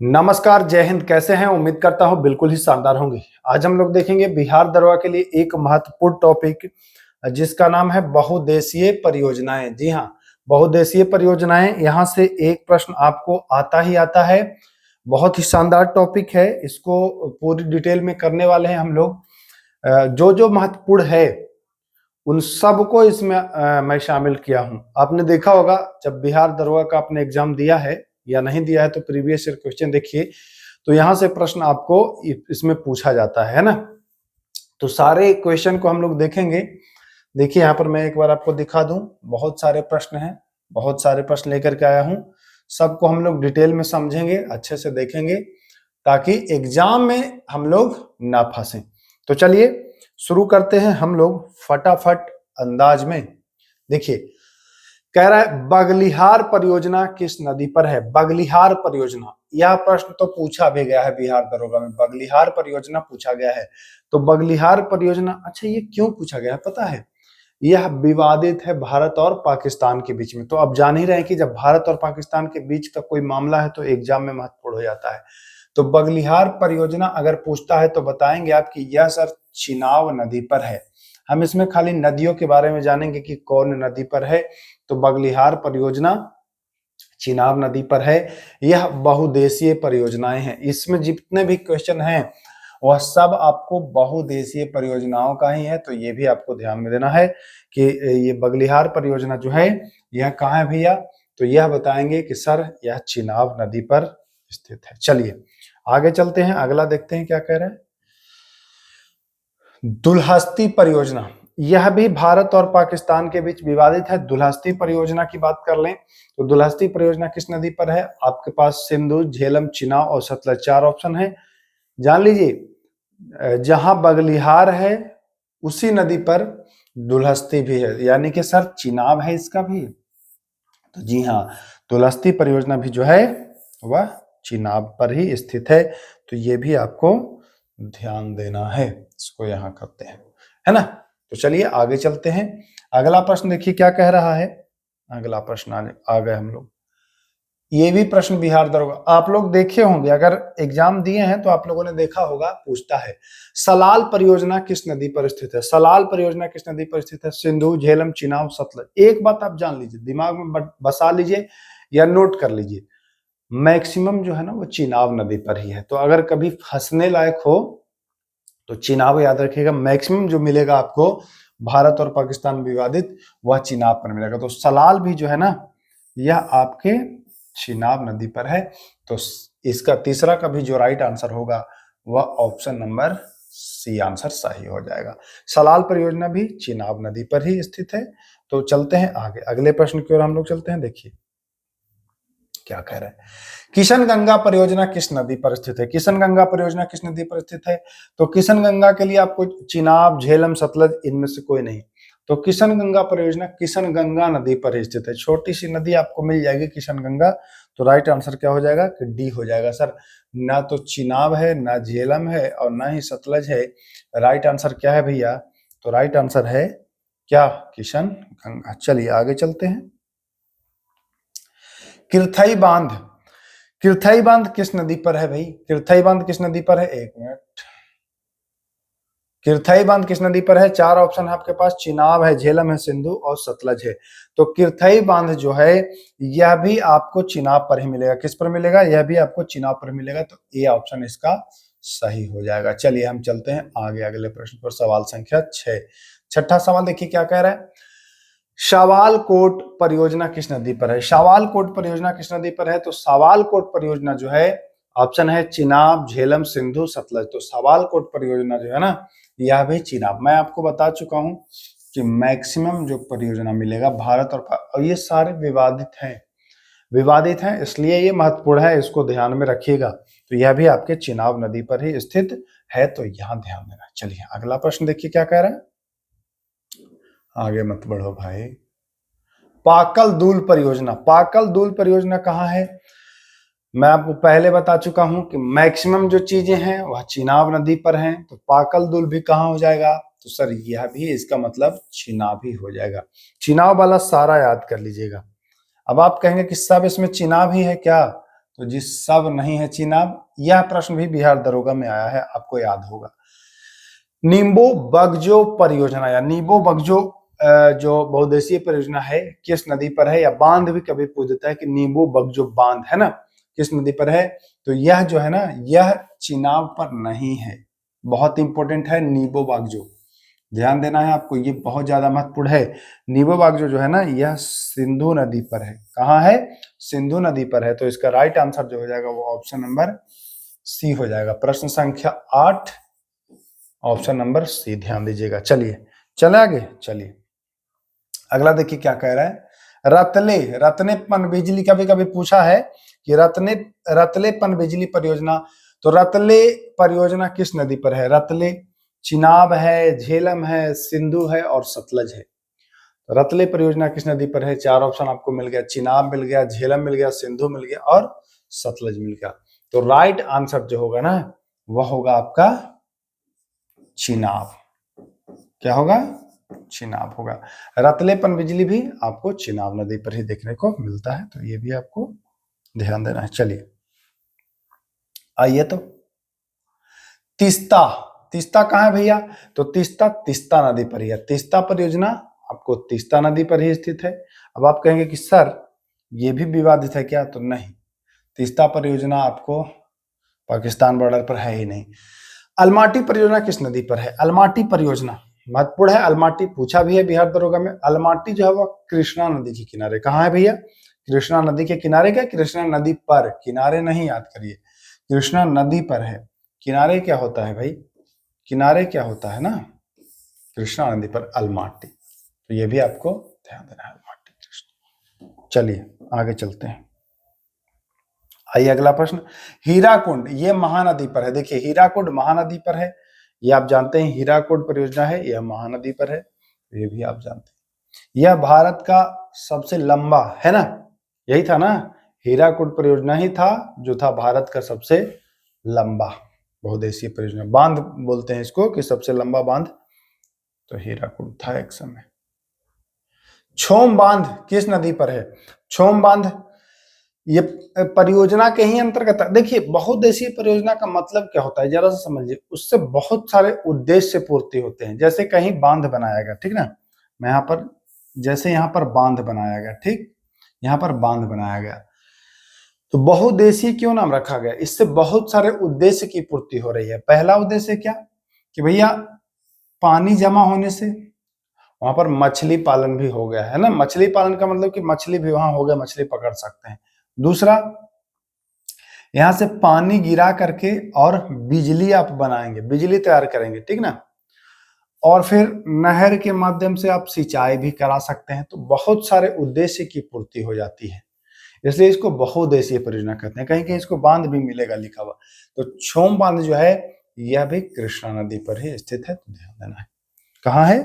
नमस्कार, जय हिंद। कैसे हैं? उम्मीद करता हूं बिल्कुल ही शानदार होंगे। आज हम लोग देखेंगे बिहार दरोगा के लिए एक महत्वपूर्ण टॉपिक जिसका नाम है बहुउद्देशीय परियोजनाएं। जी हाँ, बहुउद्देशीय परियोजनाएं। यहाँ से एक प्रश्न आपको आता ही आता है। बहुत ही शानदार टॉपिक है, इसको पूरी डिटेल में करने वाले हैं हम लोग। जो जो महत्वपूर्ण है उन सबको इसमें मैं शामिल किया हूं। आपने देखा होगा जब बिहार दरोगा का आपने एग्जाम दिया है या नहीं दिया है तो प्रीवियस ईयर क्वेश्चन देखिए, तो यहाँ से प्रश्न आपको इसमें पूछा जाता है ना। तो सारे क्वेश्चन को हम लोग देखेंगे। देखिए यहाँ पर मैं एक बार आपको दिखा दूं, बहुत सारे प्रश्न हैं, बहुत सारे प्रश्न लेकर के आया हूं। सबको हम लोग डिटेल में समझेंगे, अच्छे से देखेंगे ताकि एग्जाम में हम लोग ना फंसे। तो चलिए शुरू करते हैं हम लोग फटाफट अंदाज में। देखिए कह रहा है बगलिहार परियोजना किस नदी पर है। बगलिहार परियोजना, यह प्रश्न तो पूछा भी गया है बिहार दरोगा में। बगलिहार परियोजना पूछा गया है। तो बगलिहार परियोजना, अच्छा ये क्यों पूछा गया है पता है? यह विवादित है भारत और पाकिस्तान के बीच में। तो अब जान ही रहे हैं कि जब भारत और पाकिस्तान के बीच का कोई मामला है तो एग्जाम में महत्वपूर्ण हो जाता है। तो बगलिहार परियोजना अगर पूछता है तो बताएंगे आप कि यह सर चिनाब नदी पर है। हम इसमें खाली नदियों के बारे में जानेंगे कि कौन नदी पर है। तो बगलिहार परियोजना चिनाब नदी पर है। यह बहुउद्देशीय परियोजनाएं हैं। इसमें जितने भी क्वेश्चन हैं वह सब आपको बहुउद्देशीय परियोजनाओं का ही है। तो ये भी आपको ध्यान में देना है कि ये बगलिहार परियोजना जो है यह कहाँ है भैया। तो यह बताएंगे कि सर यह चिनाब नदी पर स्थित है। चलिए आगे चलते हैं, अगला देखते हैं क्या कह रहे हैं। दुल्हस्ती परियोजना, यह भी भारत और पाकिस्तान के बीच विवादित है। दुल्हस्ती परियोजना की बात कर लें तो दुल्हस्ती परियोजना किस नदी पर है? आपके पास सिंधु, झेलम, चिनाब और सतलज, चार ऑप्शन है। जान लीजिए जहां बगलिहार है उसी नदी पर दुल्हस्ती भी है, यानी कि सर चिनाब है इसका भी। तो जी हाँ, दुल्हस्ती परियोजना भी जो है वह चिनाब पर ही स्थित है। तो ये भी आपको ध्यान देना है। इसको यहां करते हैं, है ना। तो चलिए आगे चलते हैं। अगला प्रश्न देखिए क्या कह रहा है। अगला प्रश्न आ गए हम लोग। ये भी प्रश्न बिहार दरोगा आप लोग देखे होंगे, अगर एग्जाम दिए हैं तो आप लोगों ने देखा होगा। पूछता है सलाल परियोजना किस नदी पर स्थित है। सलाल परियोजना किस नदी पर स्थित है? सिंधु, झेलम, चिनाब, सतलज। एक बात आप जान लीजिए, दिमाग में बसा लीजिए या नोट कर लीजिए, मैक्सिमम जो है ना वो चिनाब नदी पर ही है। तो अगर कभी फंसने लायक हो तो चिनाब याद रखिएगा। मैक्सिमम जो मिलेगा आपको भारत और पाकिस्तान विवादित वह चिनाब पर मिलेगा। तो सलाल भी जो है ना यह आपके चिनाब नदी पर है। तो इसका तीसरा का भी जो राइट आंसर होगा वह ऑप्शन नंबर सी आंसर सही हो जाएगा। सलाल परियोजना भी चिनाब नदी पर ही स्थित है। तो चलते हैं आगे, अगले प्रश्न की ओर हम लोग चलते हैं। देखिए क्या कह रहे हैं। किशन गंगा परियोजना किस नदी पर स्थित है? किशन गंगा परियोजना किस नदी पर स्थित है? तो किशन गंगा के लिए आपको चिनाब, झेलम, सतलज इनमें से कोई नहीं। तो किशन गंगा परियोजना किशन गंगा नदी पर स्थित है। छोटी सी नदी आपको मिल जाएगी किशन गंगा। तो राइट आंसर क्या हो जाएगा कि डी हो जाएगा। सर ना तो चिनाब है, ना झेलम है और ना ही सतलज है। राइट आंसर क्या है भैया? तो राइट आंसर है क्या? किशन गंगा। चलिए आगे चलते हैं। किरथई बांध, किरथई बांध किस नदी पर है भाई? किरथई बांध किस नदी पर है? एक मिनट। किरथई बांध किस नदी पर है? चार ऑप्शन है आपके पास, चिनाब है, झेलम है, सिंधु और सतलज है। तो किरथई बांध जो है यह भी आपको चिनाब पर ही मिलेगा। किस पर मिलेगा? यह भी आपको चिनाब पर मिलेगा। तो ए ऑप्शन इसका सही हो जाएगा। चलिए हम चलते हैं आगे अगले प्रश्न पर। सवाल संख्या 6। छठा सवाल देखिए क्या कह रहा है। शावालकोट परियोजना किस नदी पर है? शावालकोट परियोजना किस नदी पर है? तो शावालकोट परियोजना जो है ऑप्शन है चिनाब, झेलम, सिंधु, सतलज। तो शावालकोट परियोजना जो है ना यह भी चिनाब। मैं आपको बता चुका हूं कि मैक्सिमम जो परियोजना मिलेगा भारत और ये सारे विवादित हैं, विवादित हैं इसलिए ये महत्वपूर्ण है, इसको ध्यान में रखिएगा। तो यह भी आपके चिनाब नदी पर ही स्थित है। तो यहां ध्यान देना। चलिए अगला प्रश्न देखिए क्या कह रहा है। आगे मत बढ़ो भाई। पाकल दूल परियोजना, पाकल दूल परियोजना कहाँ है? मैं आपको पहले बता चुका हूं कि मैक्सिमम जो चीजें हैं वह चिनाब नदी पर हैं। तो पाकल दूल भी कहाँ हो जाएगा? तो सर यह भी इसका मतलब चिनाब ही हो जाएगा। चिनाब वाला सारा याद कर लीजिएगा। अब आप कहेंगे कि सब इसमें चिनाब ही है क्या? तो जी सब नहीं है चिनाब। यह प्रश्न भी बिहार दरोगा में आया है, आपको याद होगा। नींबू बगजो परियोजना या नींबू बगजो जो बहुउद्देशीय परियोजना है किस नदी पर है, या बांध भी कभी पूछ देता है कि नींबू बगजो बांध है ना किस नदी पर है, तो यह जो है ना यह चिनाब पर नहीं है। बहुत इंपॉर्टेंट है नींबू बगजो, ध्यान देना है आपको, ये बहुत ज्यादा महत्वपूर्ण है। नींबू बगजो जो है ना यह सिंधु नदी पर है। कहाँ है? सिंधु नदी पर है। तो इसका राइट आंसर जो हो जाएगा वो ऑप्शन नंबर सी हो जाएगा। प्रश्न संख्या 8 ऑप्शन नंबर सी, ध्यान दीजिएगा। चलिए चले आगे, चलिए अगला देखिए क्या कह रहा है। रतले रत्ने पनबिजली, कभी कभी पूछा है कि रतले पनबिजली परियोजना, तो रतले परियोजना किस नदी पर है? रतले चिनाब है, झेलम है, सिंधु है और सतलज है। तो रतले परियोजना किस नदी पर है? 4 ऑप्शन आपको मिल गया, चिनाब मिल गया, झेलम मिल गया, सिंधु मिल गया और सतलज मिल गया। तो राइट आंसर जो होगा ना वह होगा आपका चिनाब। क्या होगा? चिनाब होगा। रतले पनबिजली भी आपको चिनाब नदी पर ही देखने को मिलता है, तो ये भी आपको ध्यान देना है। चलिए आइए, तो तीस्ता, तीस्ता कहाँ है भैया? तो तीस्ता तीस्ता नदी पर ही है। तीस्ता परियोजना आपको तीस्ता नदी पर ही स्थित है। अब आप कहेंगे कि सर ये भी विवादित है क्या? तो नहीं, तीस्ता परियोजना आपको पाकिस्तान बॉर्डर पर है ही नहीं। अलमाटी परियोजना किस नदी पर है? अलमाटी परियोजना महत्वपूर्ण है, अलमाटी पूछा भी है बिहार दरोगा में। अलमाटी जो है वह कृष्णा नदी के किनारे, कहाँ है भैया? कृष्णा नदी के किनारे। क्या? कृष्णा नदी पर, किनारे नहीं, याद करिए, कृष्णा नदी पर है। किनारे क्या होता है भाई? किनारे क्या होता है ना, कृष्णा नदी पर अलमाटी। तो ये भी आपको ध्यान देना है, अलमाटी कृष्णा। चलिए आगे चलते हैं। आइए अगला प्रश्न, हीराकुंड ये महानदी पर है। देखिए हीराकुंड महानदी पर है, ये आप जानते हैं। हीराकुंड परियोजना है, यह महानदी पर है, ये भी आप जानते हैं। यह भारत का सबसे लंबा, है ना, यही था ना, हीराकुंड परियोजना ही था जो था भारत का सबसे लंबा बहुउद्देशीय परियोजना। बांध बोलते हैं इसको कि सबसे लंबा बांध, तो हीराकुंड था एक समय। छोम बांध किस नदी पर है? छोम बांध ये परियोजना के ही अंतर्गत है। देखिए बहुउद्देशीय परियोजना का मतलब क्या होता है जरा सा समझिए, उससे बहुत सारे उद्देश्य पूर्ति होते हैं। जैसे कहीं बांध बनाया गया, ठीक ना, मैं यहाँ पर, जैसे यहाँ पर बांध बनाया गया, ठीक, यहाँ पर बांध बनाया गया, तो बहुउद्देशीय क्यों नाम रखा गया? इससे बहुत सारे उद्देश्य की पूर्ति हो रही है। पहला उद्देश्य क्या कि भैया पानी जमा होने से वहां पर मछली पालन भी हो गया, है ना। मछली पालन का मतलब कि मछली भी वहां हो गया, मछली पकड़ सकते हैं। दूसरा, यहां से पानी गिरा करके और बिजली आप बनाएंगे, बिजली तैयार करेंगे, ठीक ना, और फिर नहर के माध्यम से आप सिंचाई भी करा सकते हैं। तो बहुत सारे उद्देश्य की पूर्ति हो जाती है, इसलिए इसको बहुउद्देशीय परियोजना कहते हैं। कहीं कहीं इसको बांध भी मिलेगा लिखा हुआ। तो छोम बांध जो है यह भी कृष्णा नदी पर ही स्थित है, तो ध्यान देना है। कहाँ है?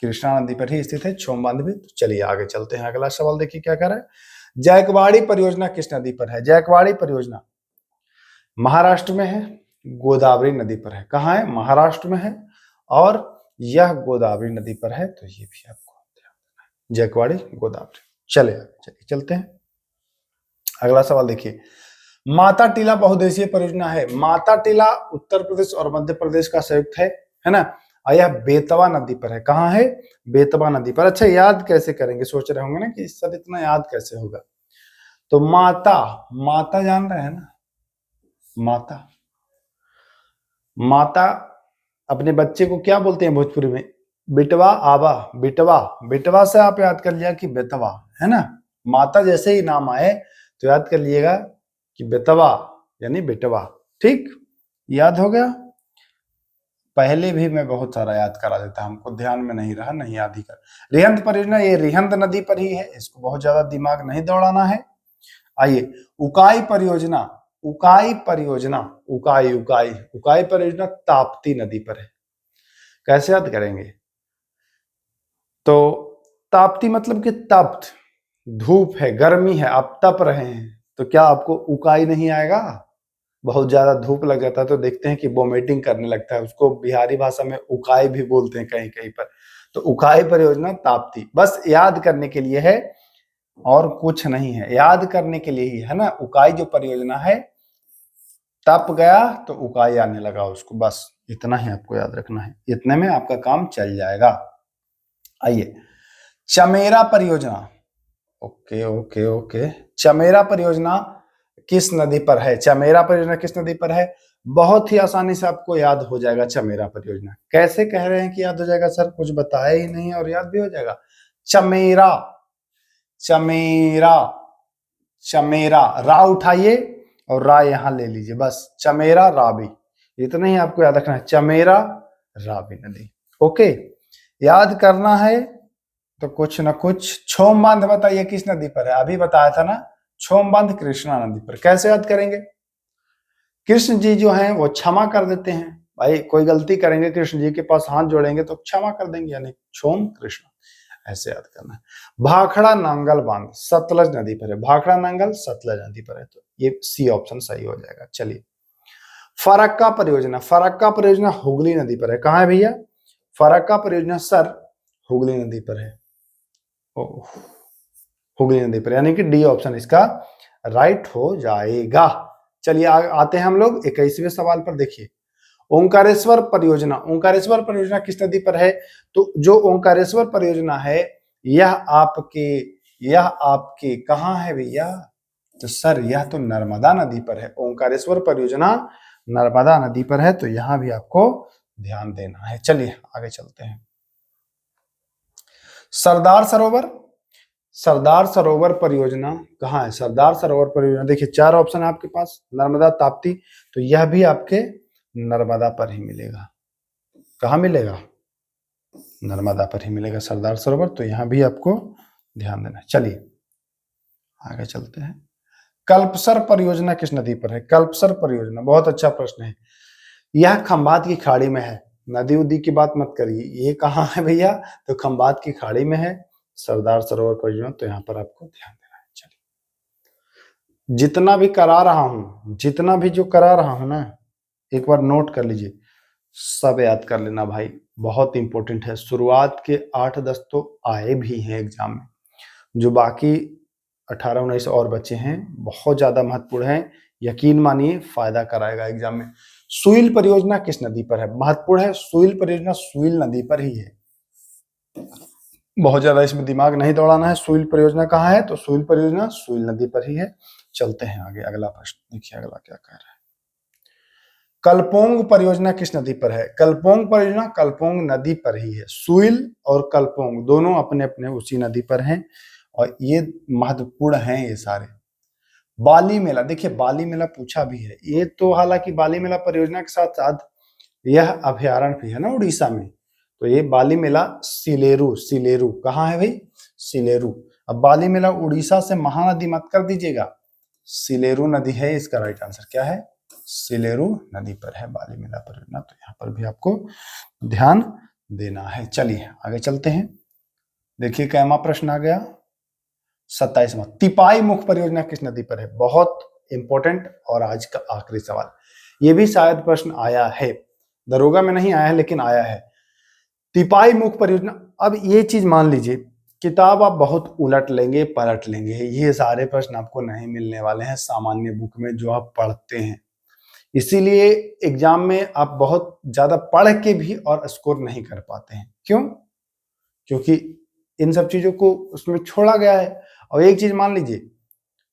कृष्णा नदी पर ही स्थित है छोम बांध भी। तो चलिए आगे चलते हैं। अगला सवाल देखिए क्या कर रहा है। जायकवाड़ी परियोजना किस नदी पर है? जायकवाड़ी परियोजना महाराष्ट्र में है, गोदावरी नदी पर है। कहाँ है? महाराष्ट्र में है और यह गोदावरी नदी पर है, तो ये भी आपको ध्यान देना है, जायकवाड़ी गोदावरी। चलिए चलते हैं। अगला सवाल देखिए, माता टीला बहुउद्देशीय परियोजना है। माता टीला उत्तर प्रदेश और मध्य प्रदेश का संयुक्त है ना, और यह बेतवा नदी पर है। कहाँ है? बेतवा नदी पर। अच्छा याद कैसे करेंगे, सोच रहे होंगे ना कि सर इतना याद कैसे होगा। तो माता, माता जान रहे हैं ना, माता, माता अपने बच्चे को क्या बोलते हैं भोजपुरी में? बिटवा आवा, बिटवा, बिटवा से आप याद कर लिया कि बेतवा, है ना। माता जैसे ही नाम आए तो याद कर लिएगा कि बेतवा यानी बेटवा, ठीक, याद हो गया। पहले भी मैं बहुत सारा याद करा देता, हमको ध्यान में नहीं रहा, नहीं याद ही कर। रिहंद परियोजना ये रिहंद नदी पर ही है, इसको बहुत ज्यादा दिमाग नहीं दौड़ाना है। आइए, उकाई परियोजना, उकाई परियोजना, उकाई उकाई उकाई परियोजना ताप्ती नदी पर है। कैसे याद करेंगे? तो ताप्ती मतलब कि तप्त, धूप है, गर्मी है, आप तप रहे हैं, तो क्या आपको उकाई नहीं आएगा? बहुत ज्यादा धूप लग जाता है तो देखते हैं कि वोमिटिंग करने लगता है, उसको बिहारी भाषा में उकाई भी बोलते हैं कहीं कहीं पर। तो उकाई परियोजना ताप्ती, बस याद करने के लिए है और कुछ नहीं है, याद करने के लिए ही है ना। उकाई जो परियोजना है, तप गया तो उकाई आने लगा उसको, बस इतना ही आपको याद रखना है, इतने में आपका काम चल जाएगा। आइए, चमेरा परियोजना। ओके ओके ओके, चमेरा परियोजना किस नदी पर है? चमेरा परियोजना किस नदी पर है? बहुत ही आसानी से आपको याद हो जाएगा चमेरा परियोजना। कैसे कह रहे हैं कि याद हो जाएगा सर, कुछ बताया ही नहीं और याद भी हो जाएगा? चमेरा, चमेरा, चमेरा, रा उठाइए और रा यहां ले लीजिए, बस चमेरा रावी, इतना ही आपको याद रखना है, चमेरा रावी नदी। ओके, याद करना है तो कुछ ना कुछ। छोम बांध बताइए किस नदी पर है? अभी बताया था ना, छोम बांध कृष्णा नदी पर। कैसे याद करेंगे? कृष्ण जी जो हैं वो क्षमा कर देते हैं, भाई कोई गलती करेंगे कृष्ण जी के पास हाथ जोड़ेंगे तो क्षमा कर देंगे, यानी छोम कृष्ण, ऐसे याद करना है। भाखड़ा नांगल बांध सतलज नदी पर है, भाखड़ा नांगल सतलज नदी पर है, तो ये सी ऑप्शन सही हो जाएगा। चलिए, फरक्का परियोजना, फरक्का परियोजना हुगली नदी पर है। कहाँ है भैया फरक्का परियोजना? सर हुगली नदी पर है, हुगली नदी पर, यानी कि डी ऑप्शन इसका राइट हो जाएगा। चलिए आते हैं हम लोग 21वें सवाल पर। देखिए, ओंकारेश्वर परियोजना, ओंकारेश्वर परियोजना किस नदी पर है? तो जो ओंकारेश्वर परियोजना है यह आपके कहाँ है भैया? तो सर यह तो नर्मदा नदी पर है, ओंकारेश्वर परियोजना नर्मदा नदी पर है, तो यहां भी आपको ध्यान देना है। चलिए आगे चलते हैं। सरदार सरोवर, सरदार सरोवर परियोजना कहाँ है? सरदार सरोवर परियोजना, देखिए 4 ऑप्शन है आपके पास, नर्मदा, ताप्ती, तो यह भी आपके नर्मदा पर ही मिलेगा। कहाँ मिलेगा? नर्मदा पर ही मिलेगा सरदार सरोवर, तो यहां भी आपको ध्यान देना है। चलिए आगे चलते हैं। कल्पसर परियोजना किस नदी पर है? कल्पसर परियोजना बहुत अच्छा प्रश्न है, यह खंभात की खाड़ी में है। नदी उदी की बात मत करिए, ये कहाँ है भैया? तो खंभात की खाड़ी में है सरदार सरोवर परियोजना, तो यहाँ पर आपको ध्यान देना है। चलिए, जितना भी करा रहा हूं, जितना भी जो करा रहा हूं ना, एक बार नोट कर लीजिए, सब याद कर लेना भाई, बहुत इंपॉर्टेंट है। शुरुआत के 8-10 तो आए भी हैं एग्जाम में, जो बाकी 18-19 और बच्चे हैं बहुत ज्यादा महत्वपूर्ण है, यकीन मानिए फायदा कराएगा एग्जाम में। सुइल परियोजना किस नदी पर है? महत्वपूर्ण है, सुइल परियोजना सुइल नदी पर ही है, बहुत ज्यादा इसमें दिमाग नहीं दौड़ाना है। सुइल परियोजना कहाँ है? तो सुइल परियोजना सुइल नदी पर ही है। चलते हैं आगे, अगला प्रश्न देखिए, अगला क्या कह रहा है। कलपोंग परियोजना किस नदी पर है? कलपोंग परियोजना कलपोंग नदी पर ही है, सुइल और कलपोंग दोनों अपने अपने उसी नदी पर हैं, और ये महत्वपूर्ण हैं ये सारे। बाली मेला, देखिए बाली मेला पूछा भी है, ये तो हालांकि बाली मेला परियोजना के साथ साथ यह अभ्यारण्य भी है ना उड़ीसा में, तो ये बाली मेला सिलेरू, सिलेरू कहाँ है भाई? सिलेरू। अब बाली मेला उड़ीसा से महानदी मत कर दीजिएगा, सिलेरू नदी है इसका राइट आंसर। क्या है? सिलेरू नदी पर है बाली मेला परियोजना, तो यहाँ पर भी आपको ध्यान देना है। चलिए आगे चलते हैं। देखिए कैमा प्रश्न आ गया 27वां, तिपाई मुख परियोजना किस नदी पर है? बहुत इंपॉर्टेंट और आज का आखिरी सवाल, ये भी शायद प्रश्न आया है, दरोगा में नहीं आया है लेकिन आया है। तिपाई मुख परियोजना, अब ये चीज मान लीजिए, किताब आप बहुत उलट लेंगे पलट लेंगे, ये सारे प्रश्न आपको नहीं मिलने वाले हैं सामान्य बुक में जो आप पढ़ते हैं, इसीलिए एग्जाम में आप बहुत ज्यादा पढ़ के भी और स्कोर नहीं कर पाते हैं। क्यों? क्योंकि इन सब चीजों को उसमें छोड़ा गया है। और एक चीज मान लीजिए,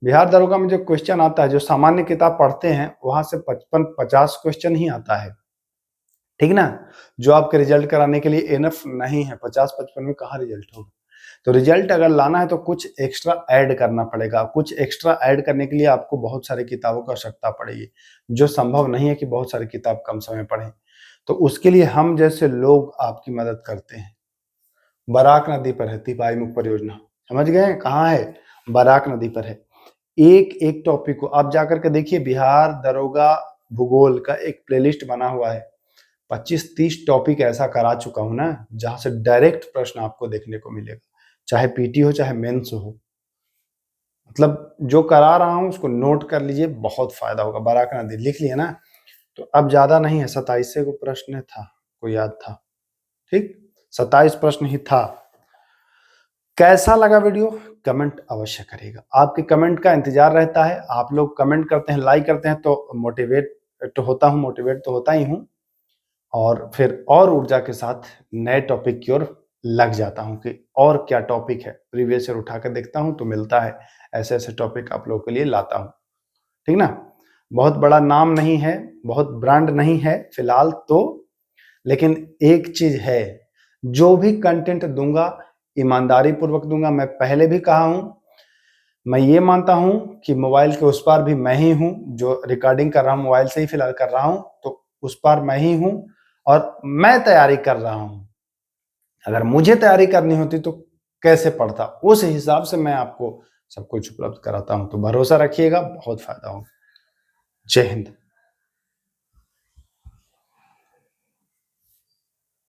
बिहार दरोगा में जो क्वेश्चन आता है, जो सामान्य किताब पढ़ते हैं वहां से 55-50 क्वेश्चन ही आता है, ठीक ना, जो आपके रिजल्ट कराने के लिए एनफ नहीं है, 50-55 में कहाँ रिजल्ट होगा। तो रिजल्ट अगर लाना है तो कुछ एक्स्ट्रा ऐड करना पड़ेगा, कुछ एक्स्ट्रा ऐड करने के लिए आपको बहुत सारी किताबों की आवश्यकता पड़ेगी, जो संभव नहीं है कि बहुत सारी किताब कम समय में पढ़ें, तो उसके लिए हम जैसे लोग आपकी मदद करते हैं। बराक नदी पर है तिपाई मुख परियोजना, समझ गए कहाँ है? बराक नदी पर है। एक एक टॉपिक को आप जाकर के देखिए, बिहार दरोगा भूगोल का एक प्लेलिस्ट बना हुआ है, 25-30 टॉपिक ऐसा करा चुका हूं ना, जहां से डायरेक्ट प्रश्न आपको देखने को मिलेगा, चाहे पीटी हो चाहे मेंस हो, मतलब जो करा रहा हूं उसको नोट कर लीजिए, बहुत फायदा होगा। बराक नदी लिख लिया ना, तो अब ज्यादा नहीं है, 27 को प्रश्न था, को याद था, ठीक, 27 प्रश्न ही था। कैसा लगा वीडियो कमेंट अवश्य करिएगा, आपके कमेंट का इंतजार रहता है। आप लोग कमेंट करते हैं, लाइक करते हैं तो मोटिवेट तो होता ही हूँ, और फिर और ऊर्जा के साथ नए टॉपिक की ओर लग जाता हूँ कि और क्या टॉपिक है, प्रीवियस ईयर उठाकर देखता हूँ तो मिलता है, ऐसे ऐसे टॉपिक आप लोगों के लिए लाता हूँ, ठीक ना। बहुत बड़ा नाम नहीं है, बहुत ब्रांड नहीं है फिलहाल तो, लेकिन एक चीज है, जो भी कंटेंट दूंगा ईमानदारी पूर्वक दूंगा। मैं पहले भी कहा हूं, मैं ये मानता हूं कि मोबाइल के उस पार भी मैं ही हूं, जो रिकॉर्डिंग कर रहा हूं मोबाइल से ही फिलहाल कर रहा हूं, तो उस पार मैं ही हूं और मैं तैयारी कर रहा हूं। अगर मुझे तैयारी करनी होती तो कैसे पढ़ता, उस हिसाब से मैं आपको सब कुछ उपलब्ध कराता हूं, तो भरोसा रखिएगा, बहुत फायदा होगा। जय हिंद।